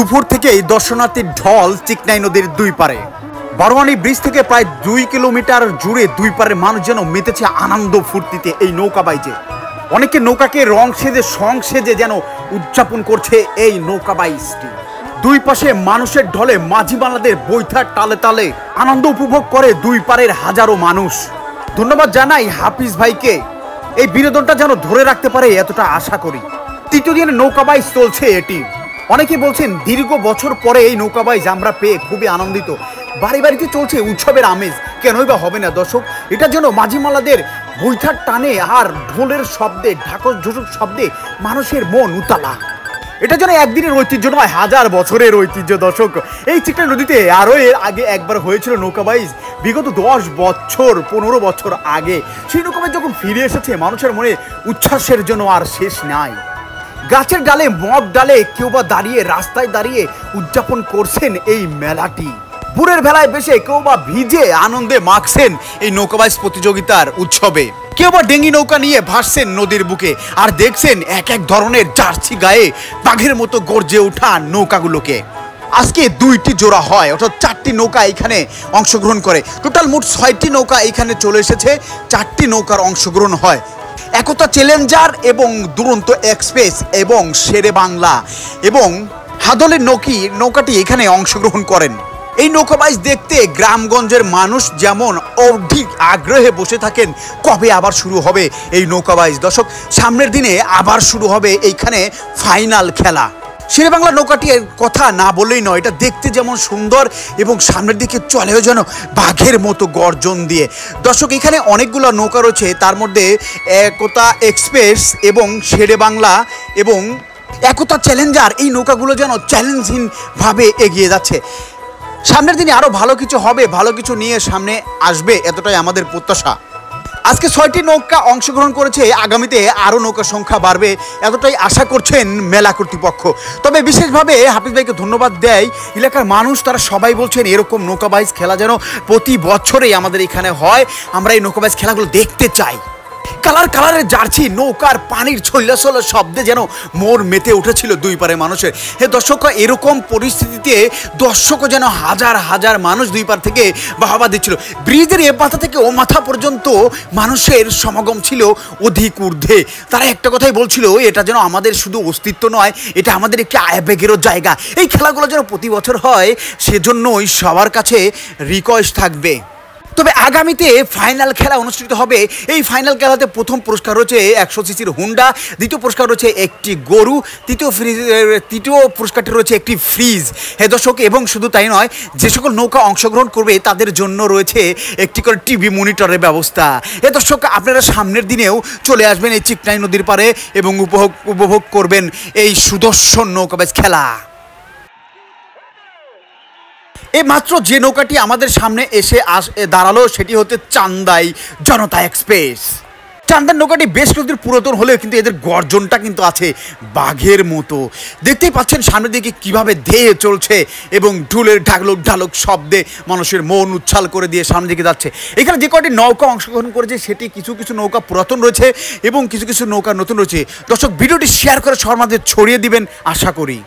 দুপুর থেকেই দর্শনার্থীর ঢল চিকনাই নদীর দুই পারে। বারোয়ানি ব্রিজ থেকে প্রায় 2 কিলোমিটার জুড়ে দুই পারে মানুষ যেন মেতেছে আনন্দ ফুর্তিতে এই নৌকা বাইচে। অনেকে নৌকাকে রং সেজে সং সেজে যেন উদযাপন করছে এই নৌকা বাইচটি। দুই পাশে মানুষের ঢলে মাঝিমালাদের বৈঠার তালে তালে আনন্দ উপভোগ করে দুই পারের হাজারো মানুষ। ধন্যবাদ জানাই হাফিজ ভাইকে, এই বিনোদনটা যেন ধরে রাখতে পারে এতটা আশা করি। তৃতীয় দিনের নৌকা বাইচ চলছে এটি। অনেকে বলছেন দীর্ঘ বছর পরে এই নৌকা বাইচ আমরা পেয়ে খুবই আনন্দিত। বাড়ি বাড়িতে চলছে উৎসবের আমেজ, কেনই বা হবে না দর্শক। এটার জন্য মাঝিমালাদের বৈঠার টানে আর ঢোলের শব্দে ঢাকর ঝুসুক শব্দে মানুষের মন উতালা। এটা যেন একদিনের ঐতিহ্য নয়, হাজার বছরের ঐতিহ্য দর্শক। এই চিকনাই নদীতে আরও এর আগে একবার হয়েছিল নৌকা বাইচ, বিগত 10 বছর 15 বছর আগে। সেই নৌকা বাইচ যখন ফিরে এসেছে মানুষের মনে উচ্ছ্বাসের জন্য আর শেষ নাই। গাছের ডালে মগ ডালে কেউ বা দাঁড়িয়ে রাস্তায় দাঁড়িয়ে উদযাপন করছেন এই মেলাটি। বুড়ের ভেলায় বেশে কেউ বা ভিজে আনন্দে মাখছেন এই নৌকা বাইচ প্রতিযোগিতার উৎসবে। কেউ বা ডেঙ্গি নৌকা নিয়ে ভাসছেন নদীর বুকে আর দেখছেন এক এক ধরনের জার্সি গায়ে বাঘের মতো গর্জে ওঠা নৌকাগুলোকে। আজকে 2টি জোড়া হয়, অর্থাৎ 4টি নৌকা এখানে অংশগ্রহণ করে। টোটাল মোট 6টি নৌকা এখানে চলে এসেছে, 4টি নৌকার অংশগ্রহণ হয়। একতা চ্যালেঞ্জার এবং দুরন্ত এক্সপ্রেস এবং শেরে বাংলা এবং হাদলের নৌকাটি এখানে অংশগ্রহণ করেন। এই নৌকা বাইচ দেখতে গ্রামগঞ্জের মানুষ যেমন অধিক আগ্রহে বসে থাকেন কবে আবার শুরু হবে এই নৌকা বাইচ। দর্শক, সামনের দিনে আবার শুরু হবে এইখানে ফাইনাল খেলা। শেরে বাংলা নৌকাটির কথা না বললেই নয়, এটা দেখতে যেমন সুন্দর এবং সামনের দিকে চলেও যেন বাঘের মতো গর্জন দিয়ে। দর্শক, এখানে অনেকগুলো নৌকা রয়েছে, তার মধ্যে একতা এক্সপ্রেস এবং শেরে বাংলা এবং একতা চ্যালেঞ্জার, এই নৌকাগুলো যেন চ্যালেঞ্জিংভাবে এগিয়ে যাচ্ছে। সামনের দিনে আরও ভালো কিছু হবে, ভালো কিছু নিয়ে সামনে আসবে, এতটাই আমাদের প্রত্যাশা। আজকে 6টি নৌকা অংশগ্রহণ করেছে, আগামীতে আরও নৌকার সংখ্যা বাড়বে, এতটাই আশা করছেন মেলা কর্তৃপক্ষ। তবে বিশেষভাবে হাফিজ ভাইকে ধন্যবাদ দেয় এলাকার মানুষ, তারা সবাই বলছেন এরকম নৌকা বাইচ খেলা যেন প্রতি বছরেই আমাদের এখানে হয়। আমরা এই নৌকা বাইচ খেলাগুলো দেখতে চাই। কালারের জার্সি নৌকার পানির ছল্লাছল শব্দে যেন মোর মেতে উঠেছিল দুই পারে মানুষের। হে দর্শক, এরকম পরিস্থিতিতে দর্শকও যেন হাজার হাজার মানুষ দুই পার থেকে বাহবা দিচ্ছিল। ব্রিজের এ মাথা থেকে ও মাথা পর্যন্ত মানুষের সমাগম ছিল অধিক ঊর্ধ্বে। তারা একটা কথাই বলছিল, এটা যেন আমাদের শুধু অস্তিত্ব নয়, এটা আমাদের একটি আবেগেরও জায়গা। এই খেলাগুলো যেন প্রতি বছর হয়, সেজন্যই সবার কাছে রিকোয়েস্ট থাকবে। তবে আগামীতে ফাইনাল খেলা অনুষ্ঠিত হবে। এই ফাইনাল খেলাতে প্রথম পুরস্কার রয়েছে 100 সিসির হুন্ডা, দ্বিতীয় পুরস্কার রয়েছে একটি গরু, তৃতীয় পুরস্কারটি রয়েছে একটি ফ্রিজ। হে দর্শক, এবং শুধু তাই নয়, যে সকল নৌকা অংশগ্রহণ করবে তাদের জন্য রয়েছে একটি করে টিভি মনিটরের ব্যবস্থা। হে দর্শক, আপনারা সামনের দিনেও চলে আসবেন এই চিকনাই নদীর পাড়ে এবং উপভোগ করবেন এই সুদর্শন নৌকা বাইচ খেলা। এই মাত্র যে নৌকাটি আমাদের সামনে এসে দাঁড়ালো সেটি হচ্ছে চান্দাই জনতা এক্সপ্রেস। চান্দার নৌকাটি বেশ কিছুদিন পুরাতন হলেও কিন্তু এদের গর্জনটা কিন্তু আছে বাঘের মতো। দেখতেই পাচ্ছেন সামনের দিকে কিভাবে ধেয়ে চলছে এবং ঢোলের ঢালক শব্দে মানুষের মন উচ্ছ্বাল করে দিয়ে সামনের দিকে যাচ্ছে। এখানে যে কয়টি নৌকা অংশগ্রহণ করেছে সেটি কিছু কিছু নৌকা পুরাতন রয়েছে এবং কিছু কিছু নৌকা নতুন রয়েছে। দর্শক, ভিডিওটি শেয়ার করে সবার মাঝে ছড়িয়ে দিবেন আশা করি।